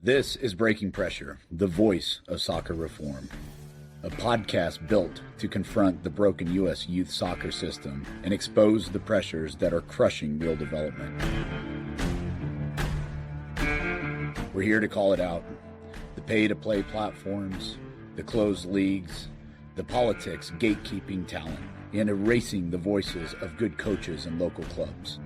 This is Breaking Pressure, the voice of soccer reform. A podcast built to confront the broken U.S. youth soccer system and expose the pressures that are crushing real development. We're here to call it out. The pay-to-play platforms, the closed leagues, the politics gatekeeping talent, and erasing the voices of good coaches and local clubs.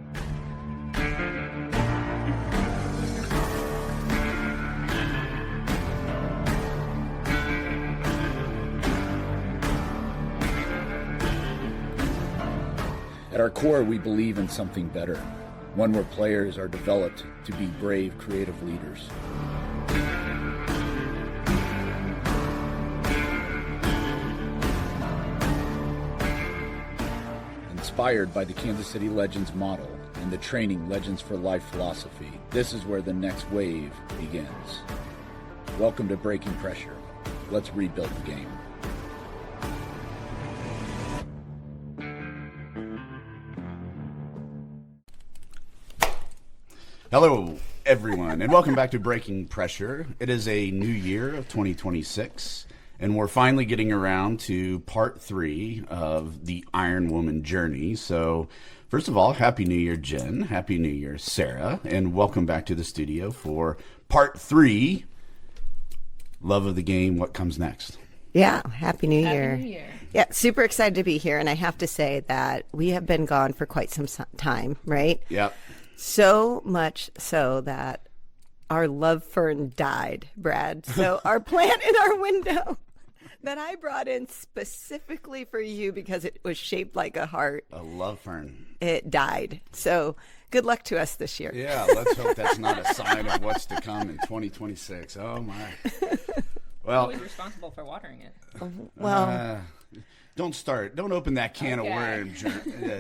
At our core, we believe in something better, one where players are developed to be brave, creative leaders. Inspired by the Kansas City Legends model and the training Legends for Life philosophy, this is where the next wave begins. Welcome to Breaking Pressure. Let's rebuild the game. Hello, everyone, and welcome back to Breaking Pressure. It is a new year of 2026, and we're finally getting around to part 3 of the Iron Woman journey. So, first of all, Happy New Year, Jen. Happy New Year, Sarah, and welcome back to the studio for part 3, Love of the Game, What Comes Next. Yeah, Happy New Year. Happy New Year. Yeah, super excited to be here, and I have to say that we have been gone for quite some time, right? Yep. So much so that our love fern died, Brad. So our plant in our window that I brought in specifically for you because it was shaped like a heart, A love fern. it died. So good luck to us this year. Yeah, let's hope that's not a sign of what's to come in 2026. Oh, my. Well, Who's responsible for watering it? Well, don't start. Don't open that can Okay. of worms,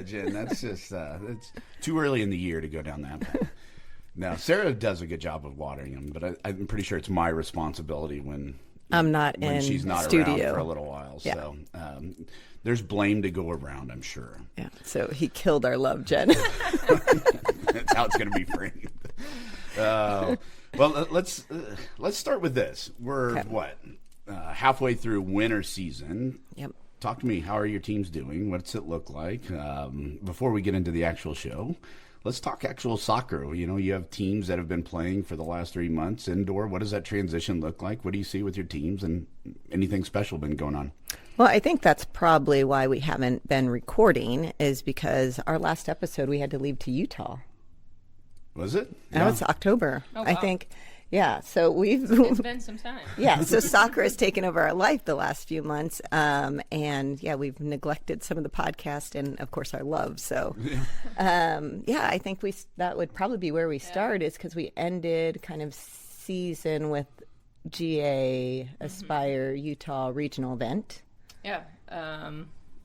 Jen. That's just it's too early in the year to go down that path. Now, Sarah does a good job of watering them, but I'm pretty sure it's my responsibility when I'm not when in she's not studio around for a little while. Yeah. So there's blame to go around, I'm sure. Yeah, so he killed our love, Jen. That's how it's going to be framed. Well, let's start with this. We're halfway through winter season. Yep. Talk to me. How are your teams doing? What's it look like? Before we get into the actual show, let's talk actual soccer. You know, you have teams that have been playing for the last 3 months indoor. What does that transition look like? What do you see with your teams, and anything special been going on? Well, I think that's probably why we haven't been recording, is because our last episode we had to leave to Utah. Was it? That was October, Oh, I wow. think. Yeah, so we've It's been some time. yeah, so soccer has taken over our life the last few months, and yeah, we've neglected some of the podcast and of course our love. So yeah, I think that would probably be where we start, is because we ended kind of season with GA Aspire Utah regional event. Yeah.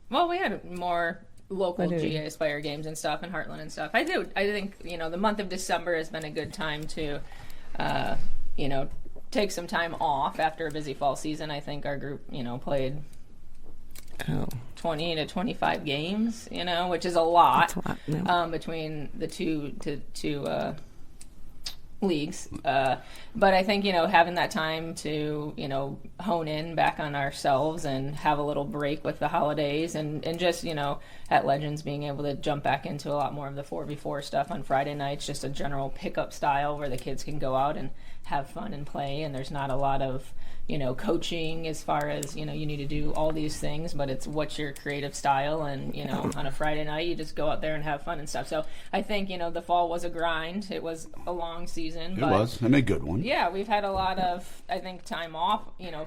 Well, we had more local What did we- GA Aspire games and stuff in Heartland and stuff. I think, the month of December has been a good time to, take some time off after a busy fall season. I think our group, played 20 to 25 games, which is a lot, That's a lot, no. between the two leagues. But I think, having that time to, hone in back on ourselves and have a little break with the holidays and just, at Legends being able to jump back into a lot more of the 4v4 stuff on Friday nights, just a general pickup style where the kids can go out and have fun and play, and there's not a lot of, coaching as far as, you need to do all these things, but it's what's your creative style, and, on a Friday night, you just go out there and have fun and stuff. So I think, the fall was a grind. It was a long season. It but was, and a good one. yeah, we've had a lot of, I think, time off,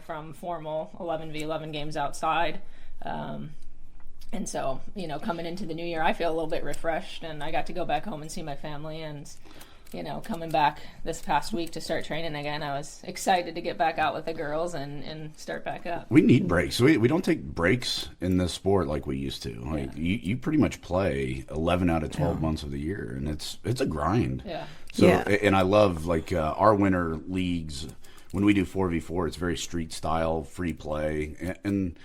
from formal 11v11 games outside. And so, coming into the new year, I feel a little bit refreshed, and I got to go back home and see my family, and, coming back this past week to start training again, I was excited to get back out with the girls and start back up. We need breaks. We don't take breaks in this sport like we used to. Like you pretty much play 11 out of 12 months of the year, and it's a grind. Yeah. So Yeah. and I love our winter leagues. When we do 4v4, it's very street style, free play, and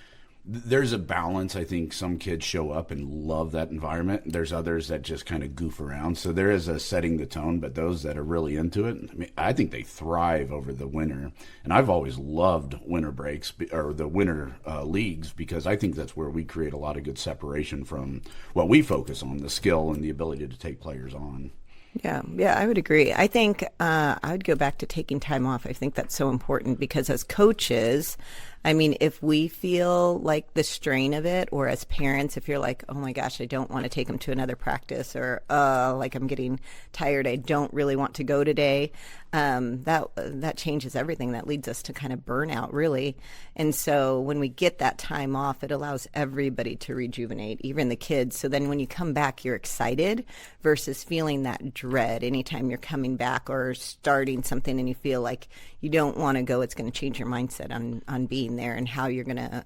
there's a balance. I think some kids show up and love that environment. There's others that just kind of goof around. So there is a setting the tone, but those that are really into it, I mean, I think they thrive over the winter. And I've always loved winter breaks or the winter leagues, because I think that's where we create a lot of good separation from what we focus on, the skill and the ability to take players on. Yeah, I would agree. I think I would go back to taking time off. I think that's so important because as coaches, I mean, if we feel like the strain of it, or as parents, if you're like, oh my gosh, I don't want to take them to another practice, or like I'm getting tired, I don't really want to go today, that changes everything. That leads us to kind of burnout, really. And so when we get that time off, it allows everybody to rejuvenate, even the kids. So then when you come back, you're excited versus feeling that dread anytime you're coming back or starting something and you feel like you don't want to go. It's going to change your mindset on being there and how you're going to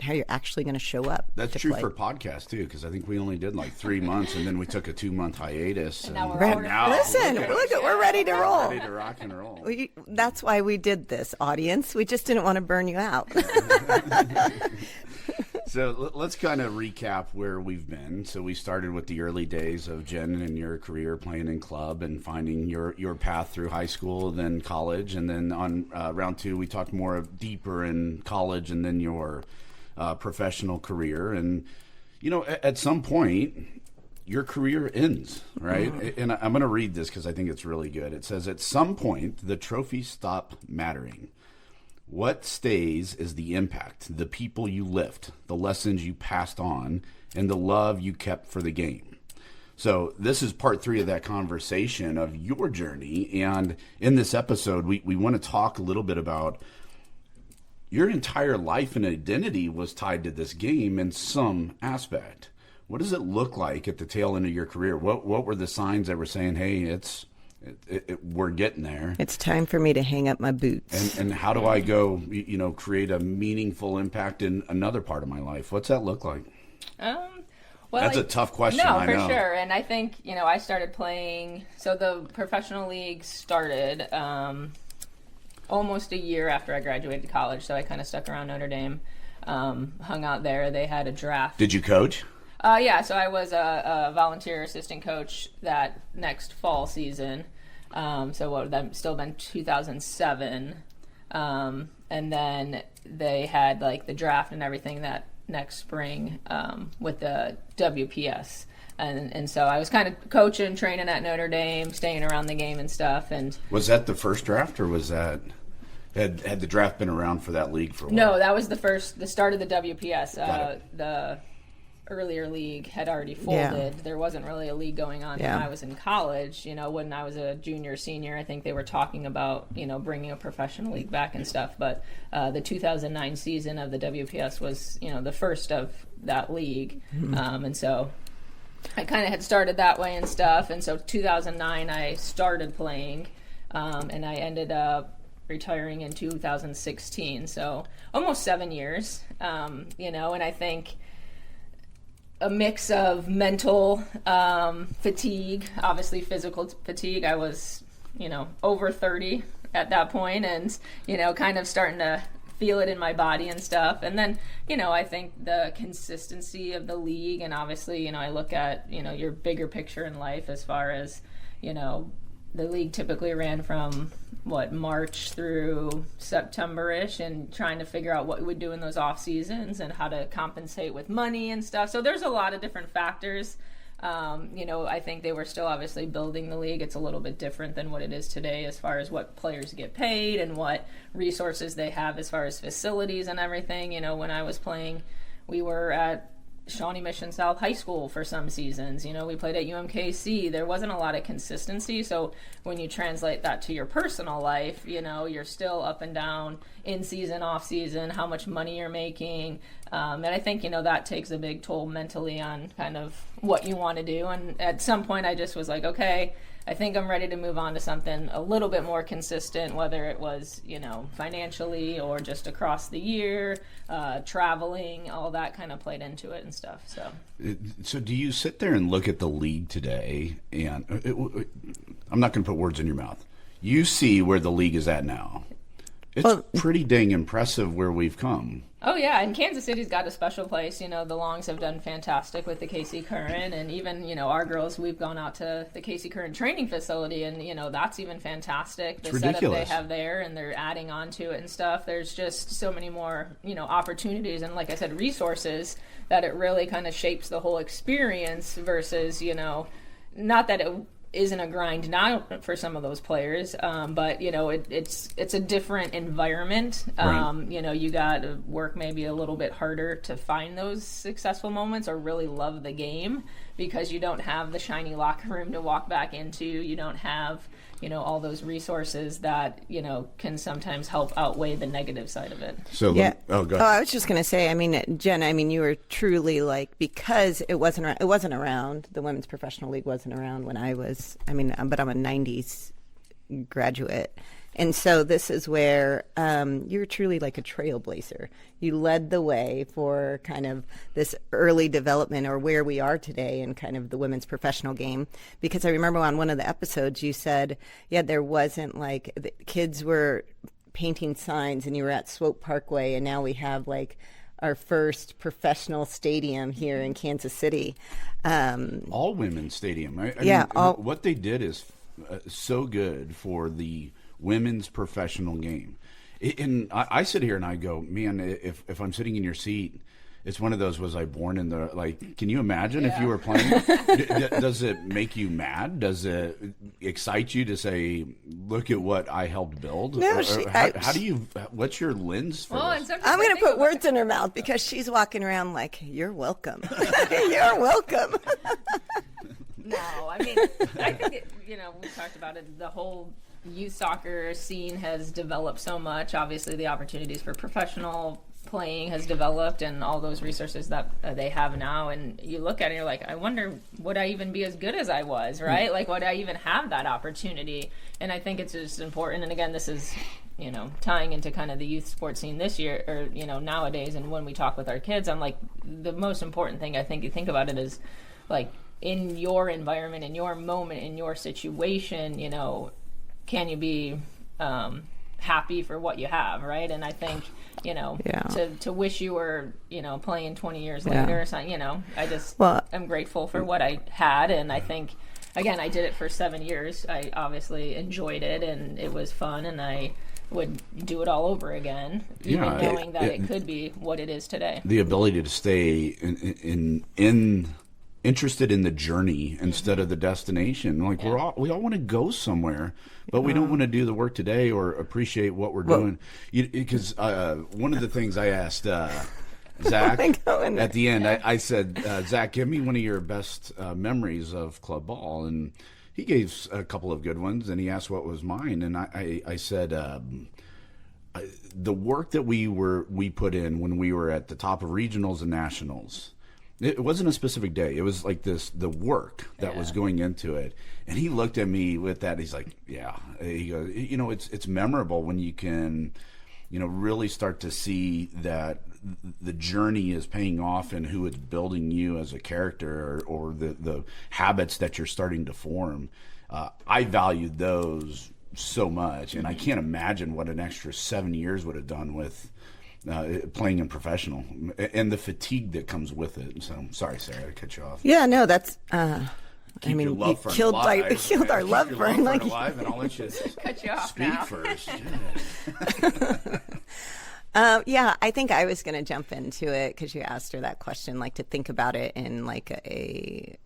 how you're actually going to show up. That's true play. for podcasts too, because I think we only did like 3 months, and then we took a 2-month hiatus. And now we're Listen, we're ready to roll. Ready to rock and roll. That's why we did this, audience. We just didn't want to burn you out. So let's kind of recap where we've been. So we started with the early days of Jen and your career playing in club and finding your path through high school, then college. And then on round 2, we talked more deeper in college and then your professional career. And, you know, at some point, your career ends, right? And I'm going to read this because I think it's really good. It says, at some point, the trophies stop mattering. What stays is the impact, the people you lift, the lessons you passed on, and the love you kept for the game. So this is part 3 of that conversation of your journey. And in this episode, we want to talk a little bit about your entire life and identity was tied to this game in some aspect. What does it look like at the tail end of your career? What were the signs that were saying, hey, we're getting there? It's time for me to hang up my boots. And how do I go, create a meaningful impact in another part of my life? What's that look like? Well, that's a tough question. No, I for know. sure. And I think, I started playing, so the professional league started almost a year after I graduated college. So I kind of stuck around Notre Dame, hung out there. They had a draft. Did you coach? Yeah, so I was a volunteer assistant coach that next fall season. So what would that still been 2007. And then they had like the draft and everything that next spring with the WPS. And so I was kind of coaching, training at Notre Dame, staying around the game and stuff. And was that the first draft, or was that had the draft been around for that league for a while? No, that was the start of the WPS. The earlier league had already folded. Yeah. There wasn't really a league going on when I was in college. When I was a junior, senior, I think they were talking about, bringing a professional league back and stuff. But the 2009 season of the WPS was, the first of that league. Mm-hmm. And so I kind of had started that way and stuff. And so 2009, I started playing, and I ended up retiring in 2016. So almost 7 years, and I think a mix of mental fatigue, obviously physical fatigue. I was, over 30 at that point, and, kind of starting to feel it in my body and stuff. And then, I think the consistency of the league, and obviously, I look at, your bigger picture in life as far as, the league typically ran from March through September-ish, and trying to figure out what we would do in those off seasons and how to compensate with money and stuff. So there's a lot of different factors. I think they were still obviously building the league. It's a little bit different than what it is today as far as what players get paid and what resources they have as far as facilities and everything. When I was playing, we were at Shawnee Mission South High School for some seasons. We played at UMKC. There wasn't a lot of consistency. So when you translate that to your personal life, you're still up and down, in season, off season, how much money you're making. And I think, that takes a big toll mentally on kind of what you want to do. And at some point I just was like, okay, I think I'm ready to move on to something a little bit more consistent, whether it was, financially or just across the year, traveling, all that kind of played into it and stuff. So do you sit there and look at the league today, and I'm not going to put words in your mouth. You see where the league is at now, It's pretty dang impressive where we've come. Oh yeah, and Kansas City's got a special place. You know, the Longs have done fantastic with the KC Current, and even, you know, our girls, we've gone out to the KC Current training facility, and, you know, that's even fantastic. The setup they have there, and they're adding on to it and stuff. There's just so many more, you know, opportunities and, like I said, resources that it really kind of shapes the whole experience versus, you know, not that it isn't a grind now for some of those players, but you know it's a different environment. Right. You know, you got to work maybe a little bit harder to find those successful moments or really love the game, because you don't have the shiny locker room to walk back into. You don't have, you know, all those resources that, you know, can sometimes help outweigh the negative side of it. So yeah. Go ahead. Oh, I was just going to say, I mean, Jen, I mean, you were truly like, because it wasn't around. The Women's Professional League wasn't around when I was. I mean, but I'm a '90s graduate. And so this is where you're truly like a trailblazer. You led the way for kind of this early development, or where we are today in kind of the women's professional game. Because I remember on one of the episodes you said, yeah, there wasn't like, the kids were painting signs and you were at Swope Parkway, and now we have like our first professional stadium here in Kansas City. All women's stadium. I Yeah, mean, what they did is so good for the women's professional game. And I sit here and I go, man, if I'm sitting in your seat, it's one of those, was I born in the, like, can you imagine if you were playing? Does it make you mad? Does it excite you to say, look at what I helped build? No, how do you, what's your lens for this? I'm going to put words in her mouth, because she's walking around like, you're welcome. You're welcome. No, I mean, I think you know, we talked about it, the whole youth soccer scene has developed so much. Obviously, the opportunities for professional playing has developed, and all those resources that they have now. And you look at it, you're like, I wonder, would I even be as good as I was, right? Like, would I even have that opportunity? And I think it's just important. And again, this is, you know, tying into kind of the youth sports scene this year, or, you know, nowadays. And when we talk with our kids, I'm like, the most important thing I think you think about it is, like, in your environment, in your moment, in your situation, you know, can you be happy for what you have, right? And I think, you know, to wish you were, you know, playing 20 years later or something, you know, I just, I'm grateful for what I had. And I think, again, I did it for 7 years. I obviously enjoyed it, and it was fun, and I would do it all over again, even knowing that it could be what it is today. The ability to stay in interested in the journey instead of the destination. Like, we all want to go somewhere, but we don't want to do the work today or appreciate what we're doing. Because one of the things I asked Zach at the end, I said, Zach, give me one of your best memories of club ball. And he gave a couple of good ones, and he asked what was mine. And I said, the work that we put in when we were at the top of regionals and nationals. It wasn't a specific day. It was like the work that was going into it. And he looked at me with that. He's like, yeah. He goes, you know, it's memorable when you can, you know, really start to see that the journey is paying off and who it's building you as a character, or the habits that you're starting to form. I valued those so much. And I can't imagine what an extra 7 years would have done with playing in professional, and the fatigue that comes with it. So, sorry, Sarah, I cut you off. Yeah, no, that's. Keep your love for killed our love for him. Like, alive, and I'll let you cut you off speak now. first. Yeah, I think I was going to jump into it because you asked her that question, like to think about it in like a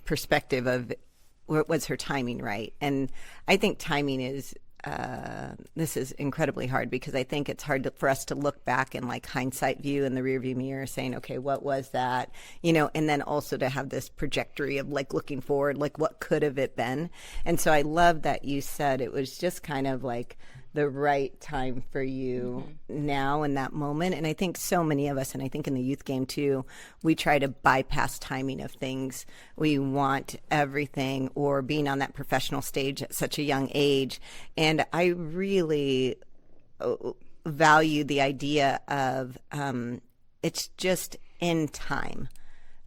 perspective of was her timing right? And I think timing is. This is incredibly hard, because I think it's hard for us to look back in like hindsight view in the rearview mirror saying, okay, what was that? You know, and then also to have this trajectory of like looking forward, like what could have it been? And so I love that you said it was just kind of like the right time for you now in that moment. And I think so many of us, and I think in the youth game too, we try to bypass timing of things. We want everything, or being on that professional stage at such a young age. And I really value the idea of it's just in time.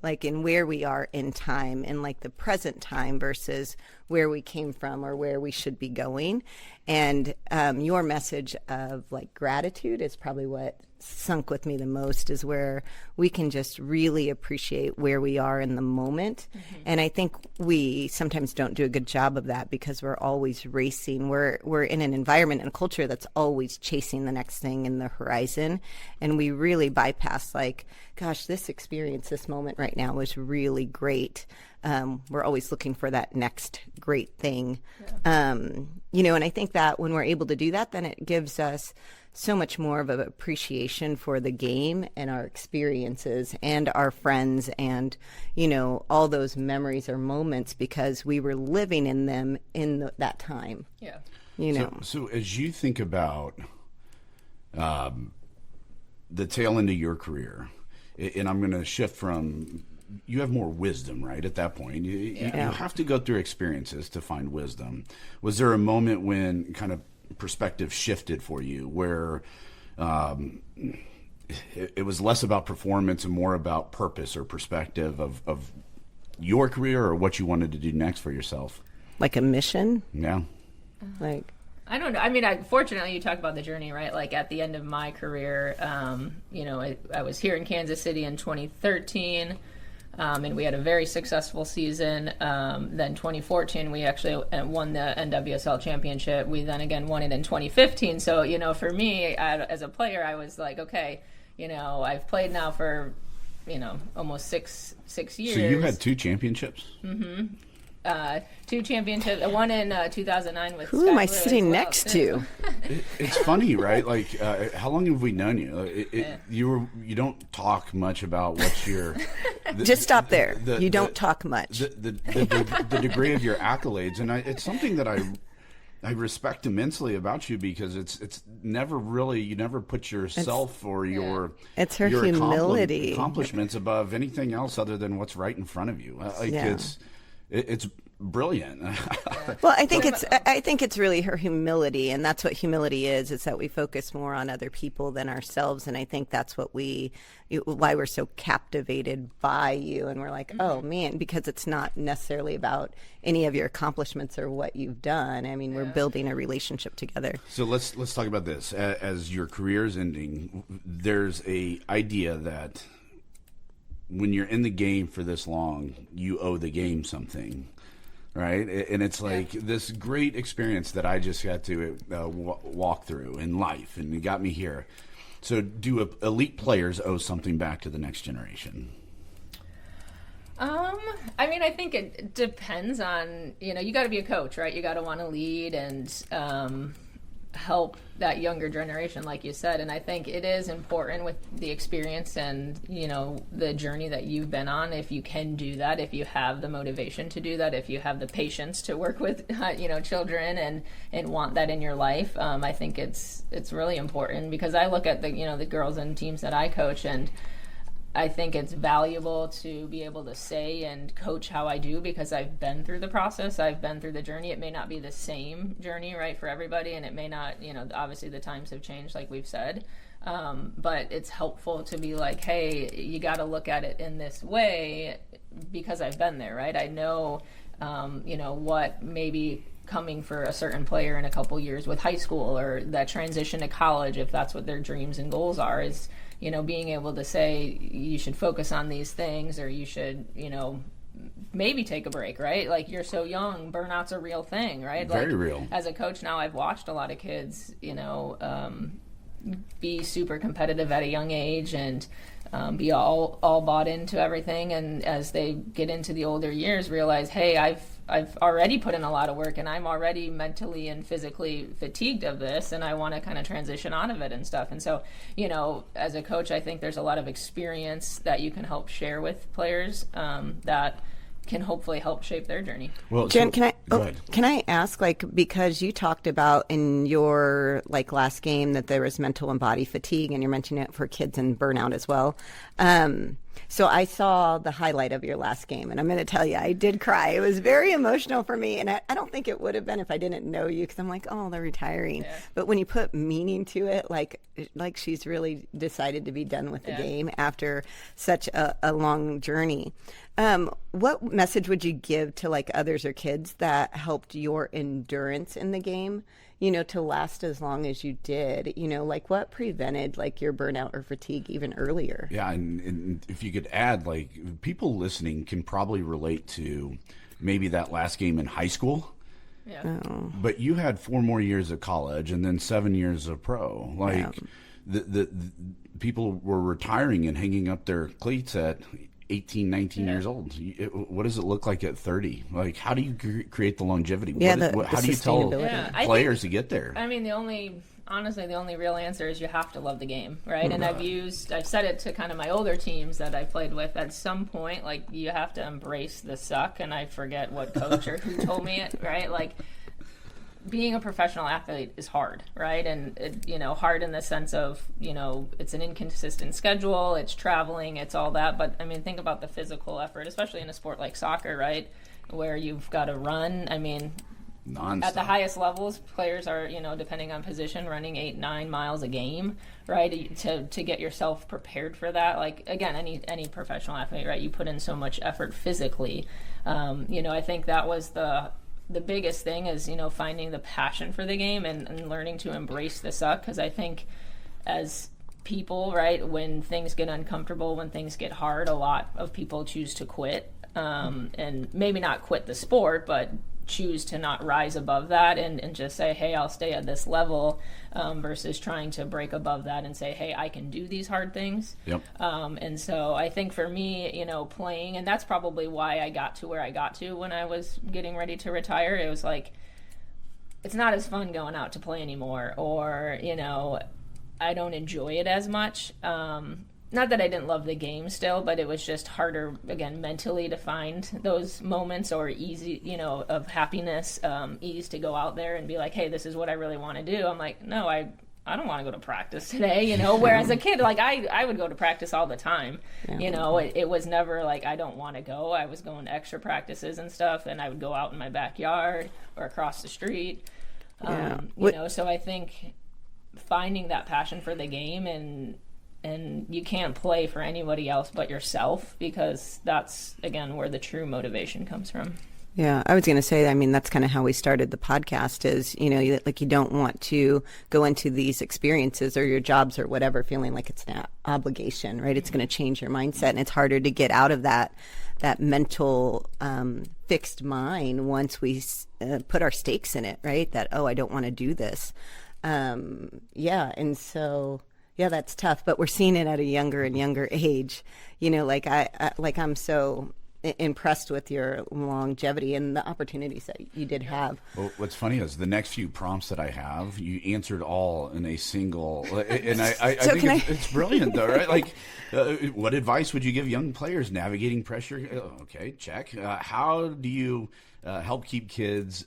like in where we are in time, in like the present time versus where we came from or where we should be going. And your message of like gratitude is probably what sunk with me the most, is where we can just really appreciate where we are in the moment. And I think we sometimes don't do a good job of that because we're always racing. We're in an environment and a culture that's always chasing the next thing in the horizon, and we really bypass like, gosh, this experience, this moment right now was really great. We're always looking for that next great thing. You know, and I think that when we're able to do that, then it gives us so much more of an appreciation for the game and our experiences and our friends and, you know, all those memories or moments because we were living in them in that time. Yeah. You know. So as you think about the tail end of your career, and I'm going to shift from, you have more wisdom, right, at that point. You have to go through experiences to find wisdom. Was there a moment when kind of perspective shifted for you where it was less about performance and more about purpose or perspective of your career or what you wanted to do next for yourself? Like a mission? Yeah. Like, I don't know. I mean, fortunately, you talk about the journey, right? Like at the end of my career, you know, I was here in Kansas City in 2013. And we had a very successful season. Then 2014, we actually won the NWSL championship. We then again won it in 2015. So, you know, for me, as a player, I was like, okay, you know, I've played now for, you know, almost six years. So you had 2 championships? Mm-hmm. 2 championships. One in 2009 with who Sky am I Blue sitting as well, next too. to? It's funny, right? Like, how long have we known you? You don't talk much about what your Just stop there. You don't talk much. The degree of your accolades, and it's something that I respect immensely about you because it's never really, you never put yourself or your it's her your humility accomplishments above anything else other than what's right in front of you. It's brilliant. Well, I think it's really her humility, and that's what humility is. It's that we focus more on other people than ourselves, and I think that's why we're so captivated by you, and we're like, oh man, because it's not necessarily about any of your accomplishments or what you've done. I mean, we're building a relationship together. So let's talk about this. As your career is ending, there's a idea that when you're in the game for this long, you owe the game something, right? And it's like this great experience that I just got to walk through in life, and it got me here. So do elite players owe something back to the next generation? I mean, I think it depends on, you know, you got to be a coach, right? You got to want to lead and help that younger generation, like you said. And I think it is important with the experience and, you know, the journey that you've been on, if you can do that, if you have the motivation to do that, if you have the patience to work with, you know, children and want that in your life. I think it's really important because I look at the girls and teams that I coach, and I think it's valuable to be able to say and coach how I do because I've been through the process. I've been through the journey. It may not be the same journey, right, for everybody, and it may not, you know, obviously the times have changed like we've said. But it's helpful to be like, hey, you got to look at it in this way because I've been there, right? I know, you know, what maybe coming for a certain player in a couple years with high school or that transition to college, if that's what their dreams and goals are, is, you know, being able to say you should focus on these things or you should, you know, maybe take a break, right? Like, you're so young, burnout's a real thing, right? Very real. As a coach now, I've watched a lot of kids, you know, be super competitive at a young age and be all bought into everything, and as they get into the older years realize, hey, I've already put in a lot of work and I'm already mentally and physically fatigued of this, and I want to kind of transition out of it and stuff. And so, you know, as a coach, I think there's a lot of experience that you can help share with players that can hopefully help shape their journey. Well, Jen, can I ask, like, because you talked about in your last game that there was mental and body fatigue, and you're mentioning it for kids and burnout as well. So I saw the highlight of your last game, and I'm going to tell you, I did cry. It was very emotional for me, and I don't think it would have been if I didn't know you, because I'm like, oh, they're retiring. Yeah. But when you put meaning to it, like she's really decided to be done with the game after such a long journey. What message would you give to like others or kids that helped your endurance in the game, you know, to last as long as you did? You know, like what prevented like your burnout or fatigue even earlier? Yeah, and if you could add, like, people listening can probably relate to maybe that last game in high school. Yeah. But you had 4 more years of college and then 7 years of pro. Like, the people were retiring and hanging up their cleats at 18, 19 years old. What does it look like at 30? Like, how do you create the longevity? Yeah, How do you tell sustainability. players to get there? I mean, honestly, the only real answer is you have to love the game, right? And I've said it to kind of my older teams that I played with. At some point, like, you have to embrace the suck, and I forget what coach or who told me it, right? Like, being a professional athlete is hard, right? And hard in the sense of, it's an inconsistent schedule, it's traveling, it's all that. But I mean, think about the physical effort, especially in a sport like soccer, right? Where you've got to run. I mean, Non-stop. at the highest levels, players are, depending on position, running 8-9 miles a game, right? To get yourself prepared for that. Like, again, any professional athlete, right? You put in so much effort physically. I think that was the biggest thing is, finding the passion for the game and learning to embrace the suck. Because I think as people, right, when things get uncomfortable, when things get hard, a lot of people choose to quit. And maybe not quit the sport, but choose to not rise above that and just say, hey, I'll stay at this level, versus trying to break above that and say, hey, I can do these hard things. Yep. And so I think for me, playing, and that's probably why I got to where I got to when I was getting ready to retire. It was like, it's not as fun going out to play anymore, or, I don't enjoy it as much. Not that I didn't love the game still, but it was just harder, again, mentally to find those moments or easy, of happiness, ease to go out there and be like, hey, this is what I really want to do. I'm like, no, I don't want to go to practice today, whereas a kid, like I would go to practice all the time. It was never like, I don't want to go. I was going to extra practices and stuff, and I would go out in my backyard or across the street. So I think finding that passion for the game, and you can't play for anybody else but yourself, because that's, again, where the true motivation comes from. Yeah, I was going to say, I mean, that's kind of how we started the podcast is, you don't want to go into these experiences or your jobs or whatever feeling like it's an obligation, right? It's going to change your mindset, and it's harder to get out of that mental fixed mind once we put our stakes in it, right? That, oh, I don't want to do this. And so... Yeah, that's tough, but we're seeing it at a younger and younger age. I'm so impressed with your longevity and the opportunities that you did have. Well, what's funny is the next few prompts that I have, you answered all in a single, and I think it's brilliant, though, right? Like, what advice would you give young players navigating pressure? Okay, check. How do you help keep kids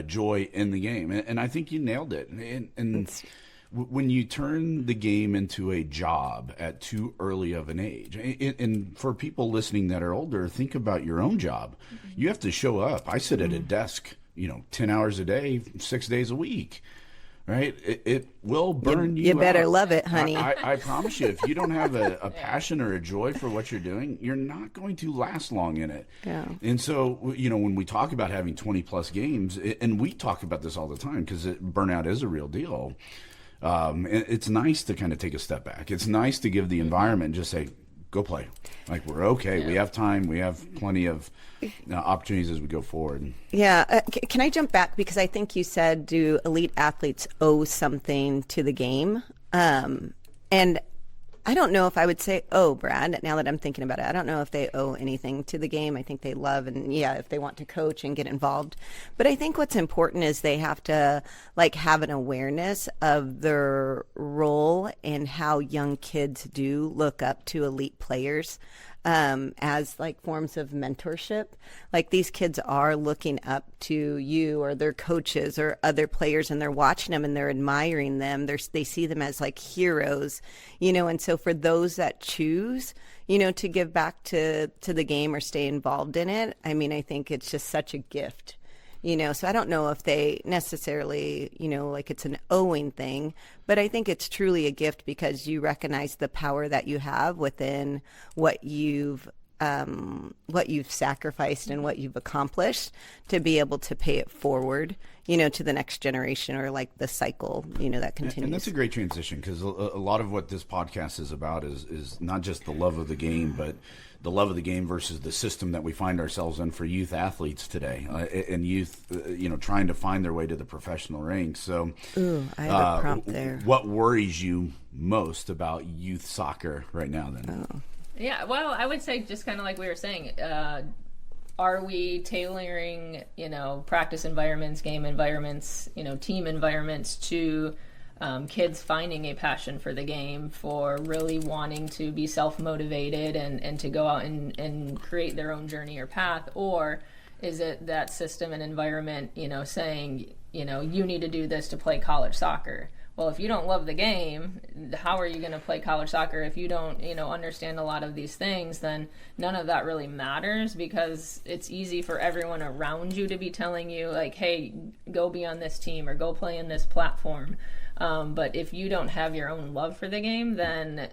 joy in the game? And I think you nailed it. And when you turn the game into a job at too early of an age, and for people listening that are older, think about your own job. You have to show up. I sit at a desk, 10 hours a day, 6 days a week, right? It will burn you. You better out. Love it, honey. I promise you, if you don't have a passion or a joy for what you're doing, you're not going to last long in it. Yeah. And so, when we talk about having 20 plus games, and we talk about this all the time because burnout is a real deal. It's nice to kind of take a step back. It's nice to give the environment and just say, go play. Like, we're okay. Yeah. We have time. We have plenty of opportunities as we go forward. Yeah. Can I jump back? Because I think you said, do elite athletes owe something to the game? And I don't know if I would say, Brad, now that I'm thinking about it, I don't know if they owe anything to the game. I think they love, and if they want to coach and get involved. But I think what's important is they have to have an awareness of their role and how young kids do look up to elite players. as like forms of mentorship. Like these kids are looking up to you or their coaches or other players, and they're watching them and they're admiring them. They see them as like heroes, and so for those that choose, to give back to the game or stay involved in it, I mean, I think it's just such a gift. So I don't know if they necessarily, like it's an owing thing, but I think it's truly a gift because you recognize the power that you have within what you've sacrificed and what you've accomplished to be able to pay it forward, to the next generation or like the cycle, that continues. And that's a great transition because a lot of what this podcast is about is not just the love of the game, but the love of the game versus the system that we find ourselves in for youth athletes today, and youth, trying to find their way to the professional ranks. So, I have a prompt there. What worries you most about youth soccer right now? Then, Yeah, well, I would say just kind of like we were saying, are we tailoring, practice environments, game environments, team environments to kids finding a passion for the game, for really wanting to be self-motivated and to go out and create their own journey or path? Or is it that system and environment, saying, you need to do this to play college soccer? Well, if you don't love the game, how are you going to play college soccer? If you don't, understand a lot of these things, then none of that really matters, because it's easy for everyone around you to be telling you, like, hey, go be on this team or go play in this platform. But if you don't have your own love for the game, then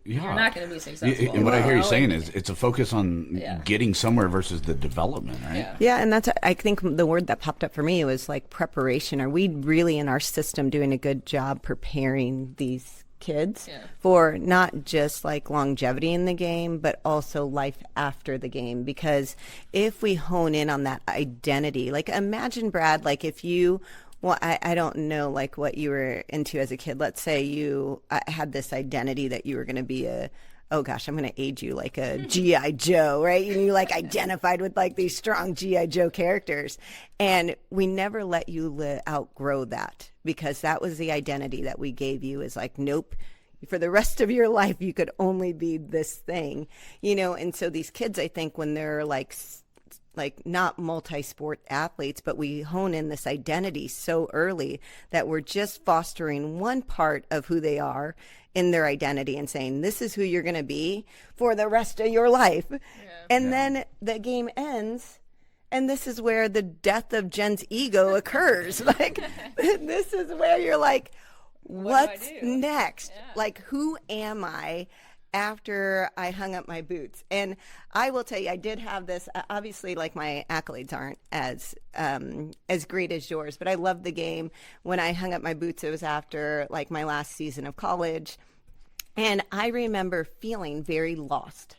you're not going to be successful. And what I hear you saying is it's a focus on getting somewhere versus the development, right? Yeah, and that's, I think the word that popped up for me was like preparation. Are we really in our system doing a good job preparing these kids for not just like longevity in the game, but also life after the game? Because if we hone in on that identity, like imagine, Brad, like if you... Well, I don't know like what you were into as a kid. Let's say you had this identity that you were going to be I'm going to age you, like a G.I. Joe, right? And you like identified with like these strong G.I. Joe characters. And we never let you outgrow that, because that was the identity that we gave you, is like, nope, for the rest of your life, you could only be this thing, And so these kids, I think when they're like not multi-sport athletes, but we hone in this identity so early that we're just fostering one part of who they are in their identity and saying, this is who you're going to be for the rest of your life. And then the game ends, and this is where the death of Jen's ego occurs. Like, this is where you're like, what's next? Like, who am I after I hung up my boots? And I will tell you, I did have this, obviously, like my accolades aren't as great as yours, but I loved the game. When I hung up my boots, it was after like my last season of college. And I remember feeling very lost.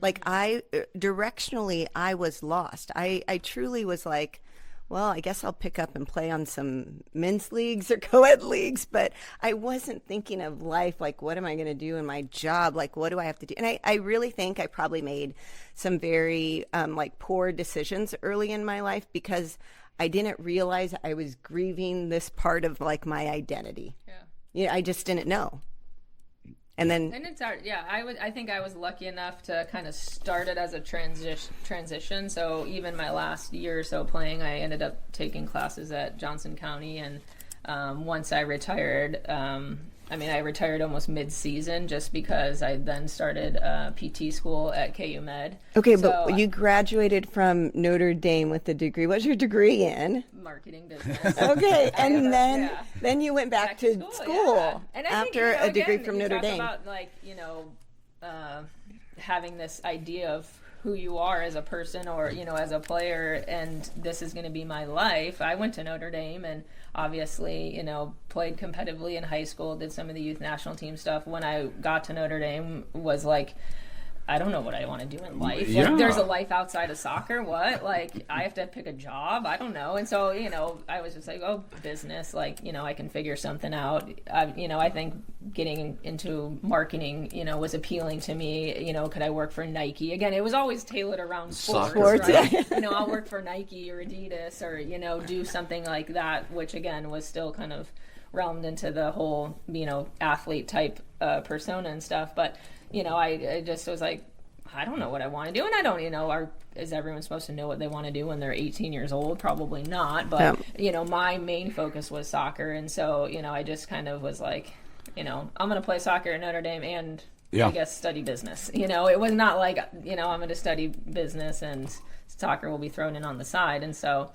Like directionally, I was lost. I truly was like, well, I guess I'll pick up and play on some men's leagues or co-ed leagues, but I wasn't thinking of life, like, what am I going to do in my job? Like, what do I have to do? And I really think I probably made some very, like, poor decisions early in my life, because I didn't realize I was grieving this part of, like, my identity. I just didn't know. And it's hard. I think I was lucky enough to kind of start it as a transition. So even my last year or so playing, I ended up taking classes at Johnson County, and once I retired, I retired almost mid-season, just because I then started PT school at KU Med. Okay, so, but you graduated from Notre Dame with a degree. What's your degree in? Marketing business. Okay, and then you went back to school and after a degree from Notre Dame. About having this idea of who you are as a person, or as a player, and this is going to be my life. I went to Notre Dame and obviously played competitively in high school, did some of the youth national team stuff. When I got to Notre Dame, was like, I don't know what I want to do in life. Like, there's a life outside of soccer. What? Like, I have to pick a job? I don't know. And so, I was just like, business. Like, I can figure something out. I think getting into marketing, was appealing to me. Could I work for Nike? Again, it was always tailored around sports. Right? I'll work for Nike or Adidas, or, do something like that, which, again, was still kind of realmed into the whole, athlete type persona and stuff. But, I just was like, I don't know what I want to do. And I don't, is everyone supposed to know what they want to do when they're 18 years old? Probably not. But, my main focus was soccer. And so, I just kind of was like, I'm going to play soccer at Notre Dame and I guess study business. It was not like, I'm going to study business and soccer will be thrown in on the side. And so,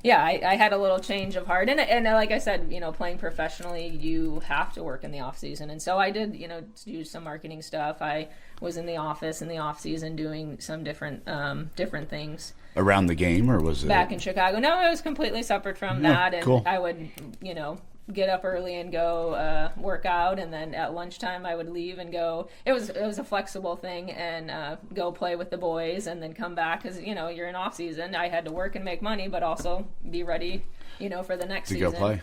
I had a little change of heart. And like I said, playing professionally, you have to work in the off season. And so I did, do some marketing stuff. I was in the office in the off season doing some different things. Around the game, or was it? Back in Chicago. No, it was completely separate from that. And cool. I would, get up early and go work out, and then at lunchtime I would leave and go. It was a flexible thing, and go play with the boys, and then come back because you're in off season. I had to work and make money, but also be ready, for the next season. To go play.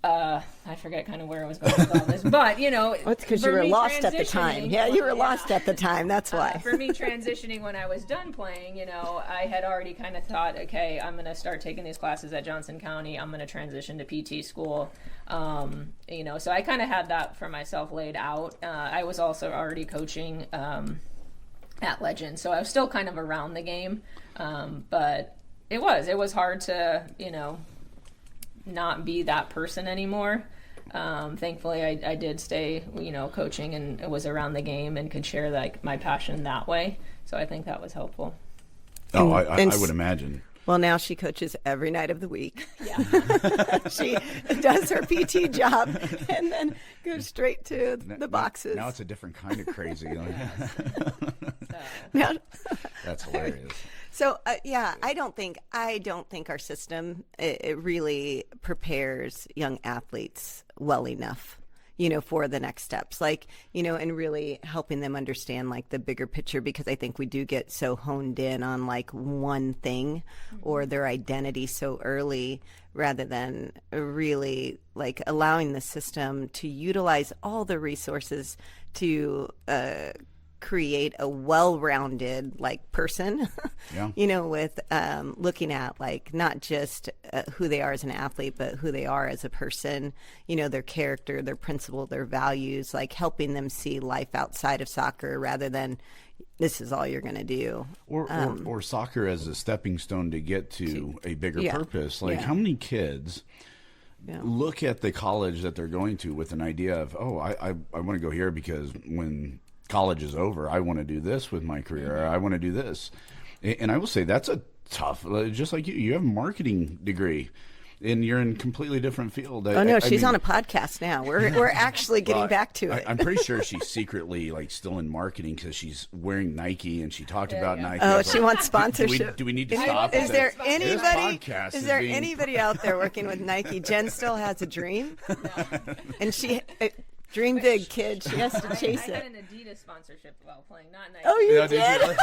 I forget kind of where I was going with all this, but it's because you were lost at the time. Yeah, you were lost at the time. That's why. For me, transitioning when I was done playing, I had already kind of thought, okay, I'm going to start taking these classes at Johnson County. I'm going to transition to PT school. So I kind of had that for myself laid out. I was also already coaching at Legend, so I was still kind of around the game, but it was hard to not be that person anymore. Thankfully, I did stay, coaching and was around the game and could share my passion that way. So I think that was helpful. Oh, I would imagine. Well, now she coaches every night of the week. Yeah. She does her PT job and then goes straight to the boxes. Now it's a different kind of crazy. That's hilarious. So I don't think our system it really prepares young athletes well enough, for the next steps, and really helping them understand the bigger picture, because I think we do get so honed in on one thing or their identity so early, rather than really allowing the system to utilize all the resources to create a well-rounded person, with looking at not just who they are as an athlete, but who they are as a person, their character, their principle, their values, helping them see life outside of soccer rather than this is all you're going to do. Or soccer as a stepping stone to get to a bigger purpose. How many kids look at the college that they're going to with an idea of, I want to go here because when college is over, I want to do this with my career. I want to do this. And I will say that's a tough, just like you have a marketing degree and you're in a completely different field. She's on a podcast now. We're actually getting back to it. I'm pretty sure she's secretly still in marketing because she's wearing Nike and she talked about Nike. Oh, she wants sponsorship. Do we need to stop? Is there anybody out there working with Nike? Jen still has a dream. No. And she... Dream big, kid. She has to chase it. I got an Adidas sponsorship while playing, not Nike. Oh, you did?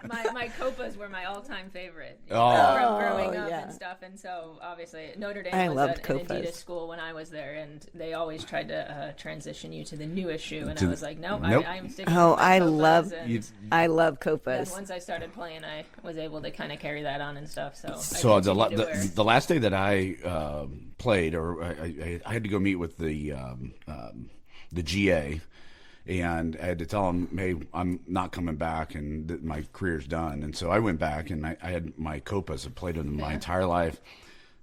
my Copas were my all-time favorite from growing up and stuff. And so, obviously, Notre Dame was an Adidas school when I was there. And they always tried to transition you to the newest shoe. And I was like, nope. I'm sticking with my Copas. I love Copas. Once I started playing, I was able to kind of carry that on and stuff. So the last day that I played, or I had to go meet with the GA, and I had to tell him, hey, I'm not coming back and my career's done. And so I went back and I had my Copas. I played with them my entire life,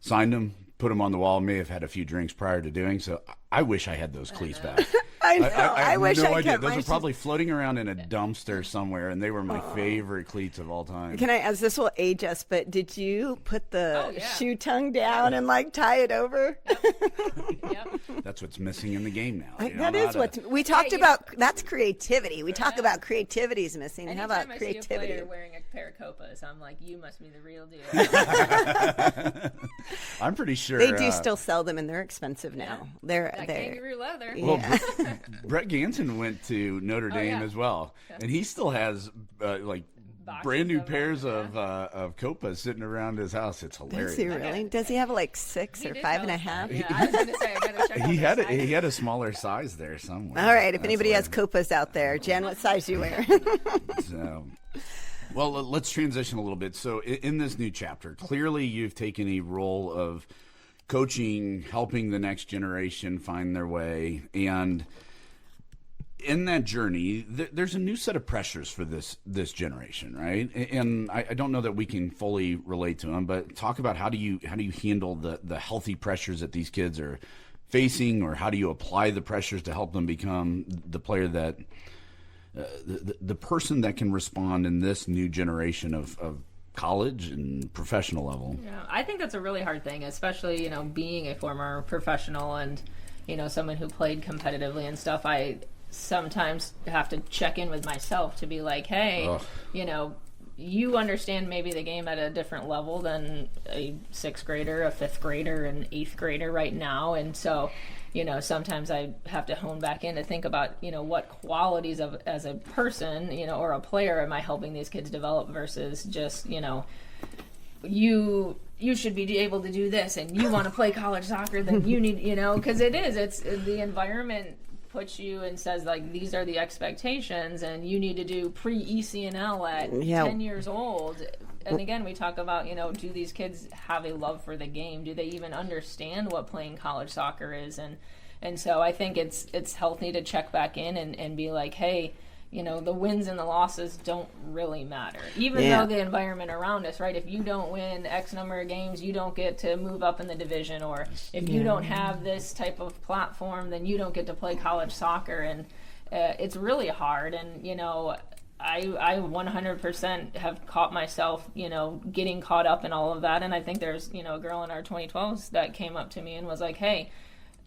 signed them, put them on the wall. May have had a few drinks prior to doing so. I wish I had those cleats back. I know. I wish I kept those are probably floating around in a dumpster somewhere, and they were my favorite cleats of all time. Can I ask? This will age us, but did you put the shoe tongue down and tie it over? Yep. That's what's missing in the game now. That is what we talked about. That's creativity. We talk about creativity is missing. Anytime How about I creativity? See a player wearing a pair of Copas, I'm like, you must be the real deal. I'm pretty sure they do still sell them, and they're expensive now. They're kangaroo leather. Well, Brett Ganson went to Notre Dame as well, and he still has brand new pairs of Copas sitting around his house. It's hilarious. Does he really? Does he have 6 or 5.5? Yeah, I was going to say, I got to check. He had a smaller size there somewhere. All right, if anybody has Copas out there, Jen, what size do you wear? Well, let's transition a little bit. So in this new chapter, clearly you've taken a role of coaching, helping the next generation find their way. And in that journey, there's a new set of pressures for this generation, right? And I don't know that we can fully relate to them, but talk about how do you handle the healthy pressures that these kids are facing, or how do you apply the pressures to help them become the player that the person that can respond in this new generation of college and professional level? Yeah, I think that's a really hard thing, especially, being a former professional and, someone who played competitively and stuff. I sometimes have to check in with myself to be like, hey, you understand maybe the game at a different level than a sixth grader, a fifth grader, an eighth grader right now. And so, sometimes I have to hone back in to think about, what qualities of as a person, or a player am I helping these kids develop versus just, you should be able to do this and you want to play college soccer, then you need, because it's the environment puts you and says, like, these are the expectations and you need to do pre-ECNL at 10 years old. And again, we talk about, do these kids have a love for the game? Do they even understand what playing college soccer is? And so I think it's healthy to check back in and be like, hey, the wins and the losses don't really matter. Even though the environment around us, right? If you don't win X number of games, you don't get to move up in the division. Or if you don't have this type of platform, then you don't get to play college soccer. And it's really hard. And, I 100% have caught myself, getting caught up in all of that. And I think there's, a girl in our 2012s that came up to me and was like, hey,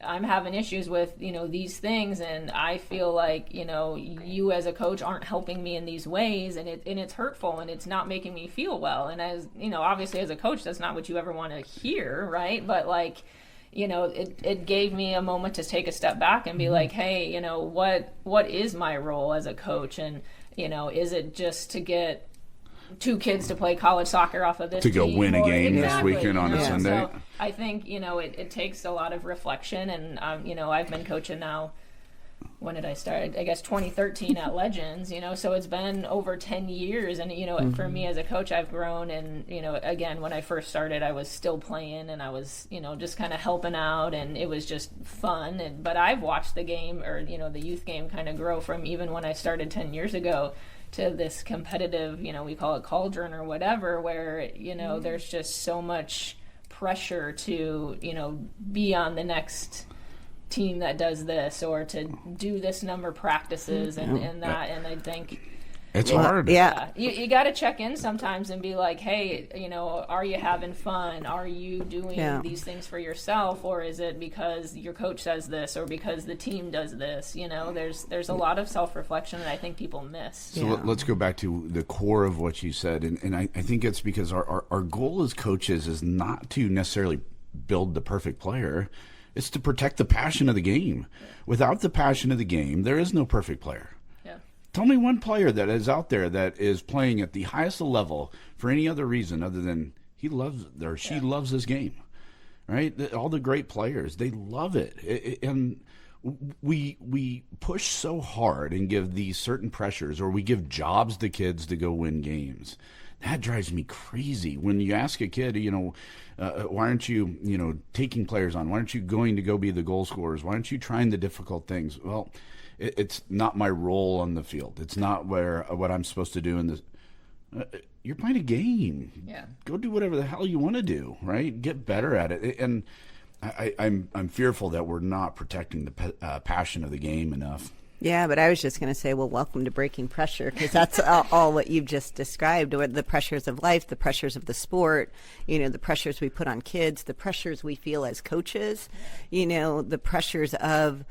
I'm having issues with, these things, and I feel like, you as a coach aren't helping me in these ways, and it's hurtful, and it's not making me feel well. And as, obviously as a coach, that's not what you ever want to hear, right? But like, it gave me a moment to take a step back and be like, hey, what is my role as a coach? And, is it just to get two kids to play college soccer off of this to go team, win a game exactly, this weekend on a Sunday? So I think, it takes a lot of reflection, and, I've been coaching now, when did I start? I guess 2013 at Legends, so it's been over 10 years. And, for me as a coach, I've grown. And, again, when I first started, I was still playing and I was, just kind of helping out, and it was just fun. But I've watched the game, or, the youth game kind of grow from even when I started 10 years ago to this competitive, we call it cauldron or whatever, where, there's just so much pressure to, be on the next team that does this, or to do this number of practices and that. And I think it's hard. You got to check in sometimes and be like, hey, are you having fun? Are you doing these things for yourself, or is it because your coach says this, or because the team does this? There's a lot of self-reflection that I think people miss. So let's go back to the core of what you said, and I think it's because our goal as coaches is not to necessarily build the perfect player. It's to protect the passion of the game. Without the passion of the game, there is no perfect player. Tell me one player that is out there that is playing at the highest level for any other reason other than he loves or she loves this game, right? All the great players, they love it. And we push so hard and give these certain pressures, or we give jobs to kids to go win games. That drives me crazy. When you ask a kid, why aren't you, taking players on? Why aren't you going to go be the goal scorers? Why aren't you trying the difficult things? Well, it's not my role on the field. It's not what I'm supposed to do in this. You're playing a game. Yeah. Go do whatever the hell you want to do, right? Get better at it. And I'm fearful that we're not protecting the passion of the game enough. Yeah, but I was just going to say, well, welcome to Breaking Pressure, because that's all what you've just described, or the pressures of life, the pressures of the sport, the pressures we put on kids, the pressures we feel as coaches, the pressures of,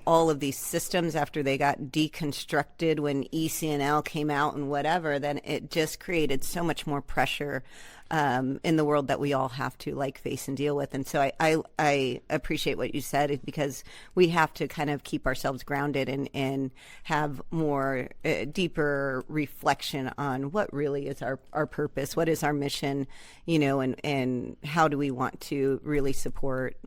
all of these systems after they got deconstructed when ECNL came out and whatever. Then it just created so much more pressure in the world that we all have to like face and deal with. And so I appreciate what you said, because we have to kind of keep ourselves grounded and have more deeper reflection on what really is our purpose, what is our mission, and how do we want to really support,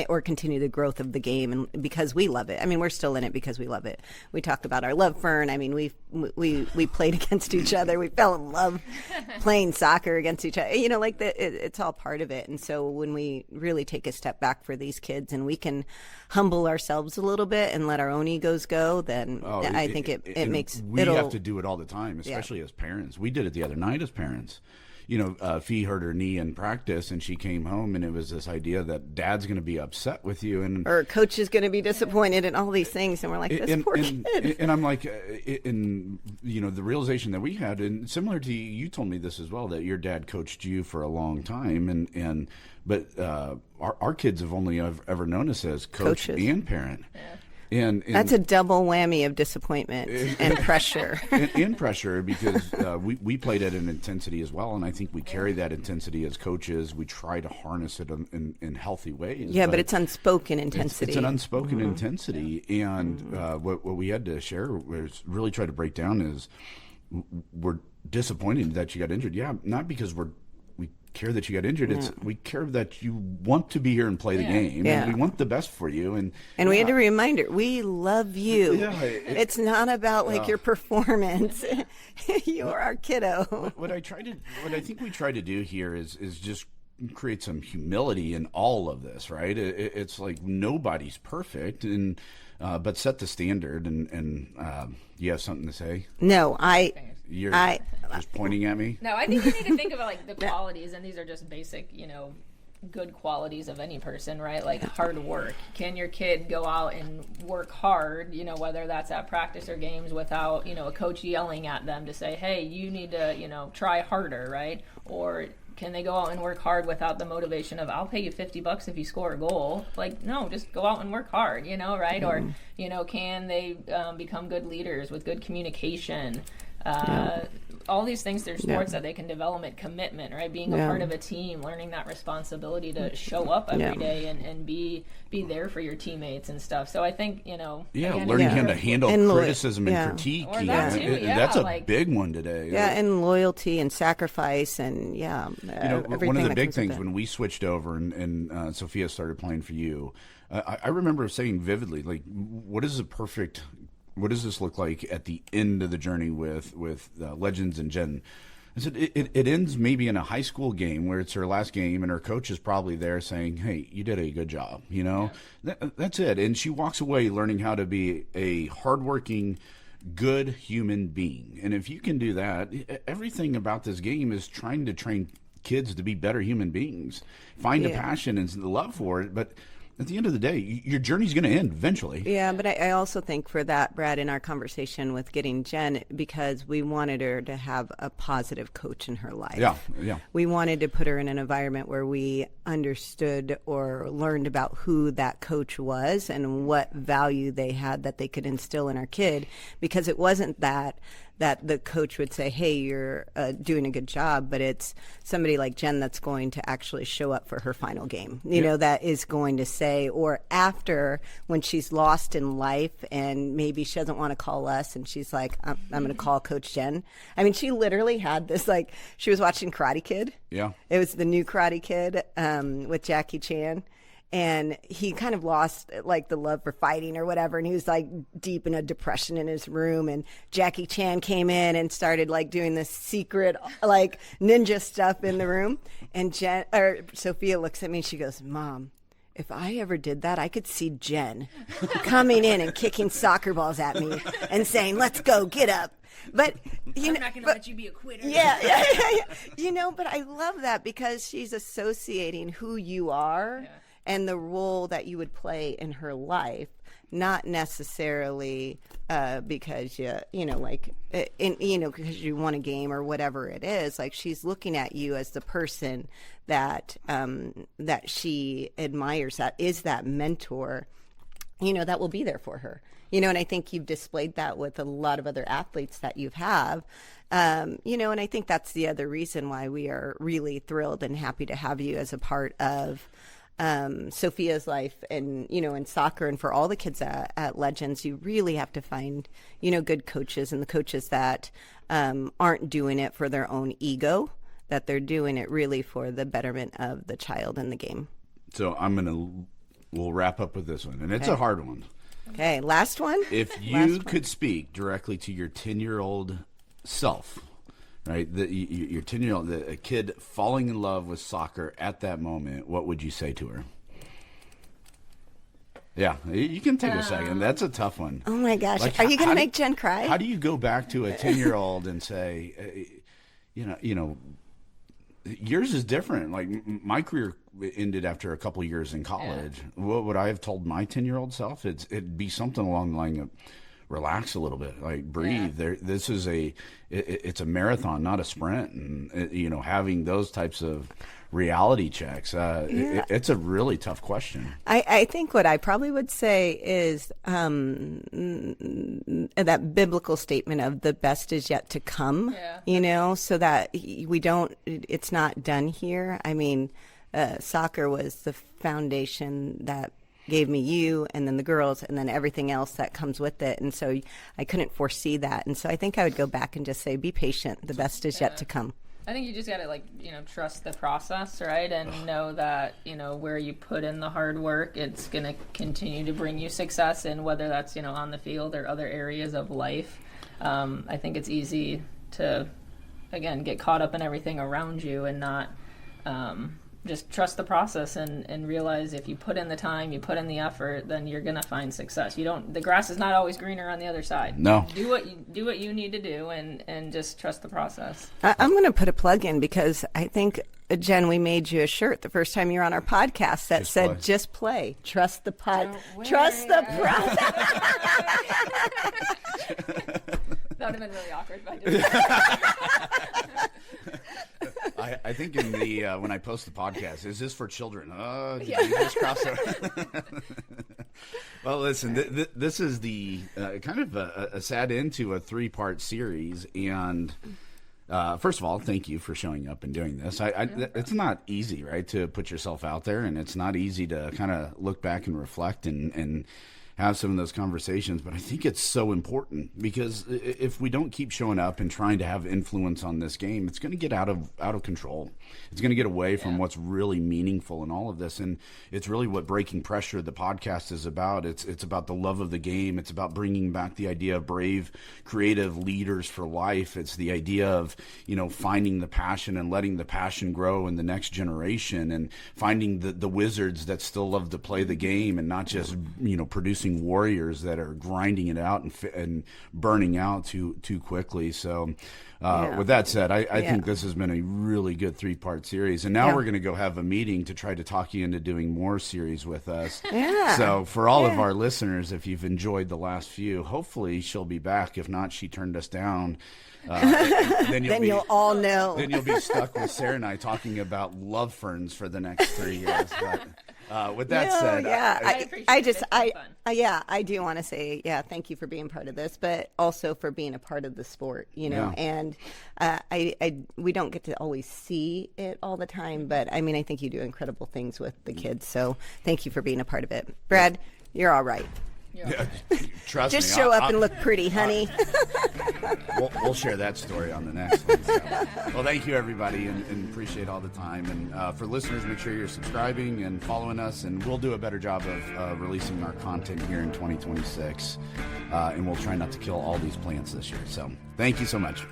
or continue the growth of the game, and because we love it. I mean, we're still in it because we love it. We talk about our love for, and I mean, we played against each other. We fell in love playing soccer against each other. It's all part of it. And so when we really take a step back for these kids, and we can humble ourselves a little bit and let our own egos go, then I think it makes we have to do it all the time, especially as parents. We did it the other night as parents. Fee hurt her knee in practice, and she came home, and it was this idea that Dad's going to be upset with you, or Coach is going to be disappointed, and all these things, and we're like, this poor kid. And I'm like, the realization that we had, and similar to you told me this as well, that your dad coached you for a long time, but our kids have only ever known us as coach and parent. Yeah. And that's a double whammy of disappointment and pressure. and pressure, because we played at an intensity as well, and I think we carry that intensity as coaches. We try to harness it in healthy ways. Yeah, but it's unspoken intensity. It's an unspoken intensity, and what we had to share was really try to break down is we're disappointed that you got injured. Yeah, not because we care that you got injured. We care that you want to be here and play the game, and we want the best for you. And we had to remind her, we love you. Yeah, it's not about your performance. You're our kiddo. What I think we try to do here is just create some humility in all of this, right? It's like nobody's perfect, and but set the standard. And you have something to say? No, You're just pointing at me? No, I think you need to think about the qualities, and these are just basic, good qualities of any person, right? Like hard work. Can your kid go out and work hard, whether that's at practice or games, without, a coach yelling at them to say, hey, you need to, try harder, right? Or can they go out and work hard without the motivation of, I'll pay you $50 if you score a goal? Like, no, just go out and work hard, right? Mm-hmm. Or, can they become good leaders with good communication? All these things, they're sports that they can develop commitment, right? Being a part of a team, learning that responsibility to show up every day and be there for your teammates and stuff. So I think, learning how to handle criticism and critique. That's a big one today. Yeah, and loyalty and sacrifice and one of the big things when we switched over and Sophia started playing for you, I remember saying vividly, like, what does this look like at the end of the journey with Legends and Jen? I said, it ends maybe in a high school game where it's her last game, and her coach is probably there saying, hey, you did a good job, That's it. And she walks away learning how to be a hardworking, good human being. And if you can do that, everything about this game is trying to train kids to be better human beings. Find a passion and the love for it, but at the end of the day, your journey's going to end eventually. Yeah, but I also think for that, Brad, in our conversation with getting Jen, because we wanted her to have a positive coach in her life. Yeah. We wanted to put her in an environment where we understood or learned about who that coach was and what value they had that they could instill in our kid, because it wasn't that the coach would say, hey, you're doing a good job, but it's somebody like Jen that's going to actually show up for her final game, that is going to say, or after, when she's lost in life and maybe she doesn't want to call us and she's like, I'm going to call Coach Jen. I mean, she literally had this, she was watching Karate Kid. Yeah. It was the new Karate Kid with Jackie Chan. And he kind of lost the love for fighting or whatever. And he was deep in a depression in his room. And Jackie Chan came in and started doing this secret ninja stuff in the room. And Sophia looks at me and she goes, Mom, if I ever did that, I could see Jen coming in and kicking soccer balls at me and saying, let's go, get up. But I'm not going to let you be a quitter. Yeah. But I love that because she's associating who you are and the role that you would play in her life, not necessarily because because you won a game or whatever it is. She's looking at you as the person that she admires, that is that mentor that will be there for her. And I think you've displayed that with a lot of other athletes that you have. And I think that's the other reason why we are really thrilled and happy to have you as a part of Sophia's life and, in soccer, and for all the kids at Legends. You really have to find, good coaches, and the coaches that aren't doing it for their own ego, that they're doing it really for the betterment of the child in the game. So we'll wrap up with this one, and it's a hard one. Okay, last one. If you could speak directly to your 10-year-old self, right? Your 10-year-old, a kid falling in love with soccer at that moment, what would you say to her? Yeah, you can take a second. That's a tough one. Oh my gosh, are you going to make Jen cry? How do you go back to a 10-year-old and say, yours is different. Like, my career ended after a couple of years in college. Yeah. What would I have told my 10-year-old self? It'd be something along the line of, relax a little bit, like breathe. Yeah. This is it's a marathon, not a sprint. And having those types of reality checks, it's a really tough question. I think what I probably would say is that biblical statement of the best is yet to come. Yeah. So that it's not done here. I mean, soccer was the foundation that gave me you, and then the girls, and then everything else that comes with it. And so I couldn't foresee that. And so I think I would go back and just say, be patient. The best is yet to come. I think you just got to trust the process, right? And know that, where you put in the hard work, it's going to continue to bring you success. And whether that's, on the field or other areas of life, I think it's easy to, again, get caught up in everything around you and not, just trust the process and realize if you put in the time, you put in the effort, then you're going to find success. The grass is not always greener on the other side. No. Do what you need to do and just trust the process. I'm going to put a plug in because I think, Jen, we made you a shirt the first time you were on our podcast that said, just play. Trust the trust the process. That would have been really awkward if I did that. I think in the when I post the podcast, is this for children? Did you just cross over? Well, listen, this is the kind of a sad end to a 3-part series, and first of all, thank you for showing up and doing this. It's not easy, right, to put yourself out there, and it's not easy to kind of look back and reflect and have some of those conversations, but I think it's so important because if we don't keep showing up and trying to have influence on this game, it's going to get out of control. It's going to get away from what's really meaningful in all of this, and it's really what Breaking Pressure, the podcast, is about. It's about the love of the game. It's about bringing back the idea of brave, creative leaders for life. It's the idea of finding the passion and letting the passion grow in the next generation, and finding the wizards that still love to play the game and not just producing warriors that are grinding it out and burning out too quickly. So with that said, I think this has been a really good 3-part series, and now we're going to go have a meeting to try to talk you into doing more series with us. So for all of our listeners, if you've enjoyed the last few, hopefully she'll be back. If not, she turned us down. Then you'll all know. Then you'll be stuck with Sarah and I talking about love ferns for the next 3 years. But with that said, I do want to say, thank you for being part of this, but also for being a part of the sport, and we don't get to always see it all the time, but I mean, I think you do incredible things with the kids. So thank you for being a part of it. Brad, you're all right. Yeah, trust me. Just show up and look pretty, honey. We'll share that story on the next one. So. Well, thank you, everybody, and appreciate all the time. And for listeners, make sure you're subscribing and following us, and we'll do a better job of releasing our content here in 2026. And we'll try not to kill all these plants this year. So thank you so much.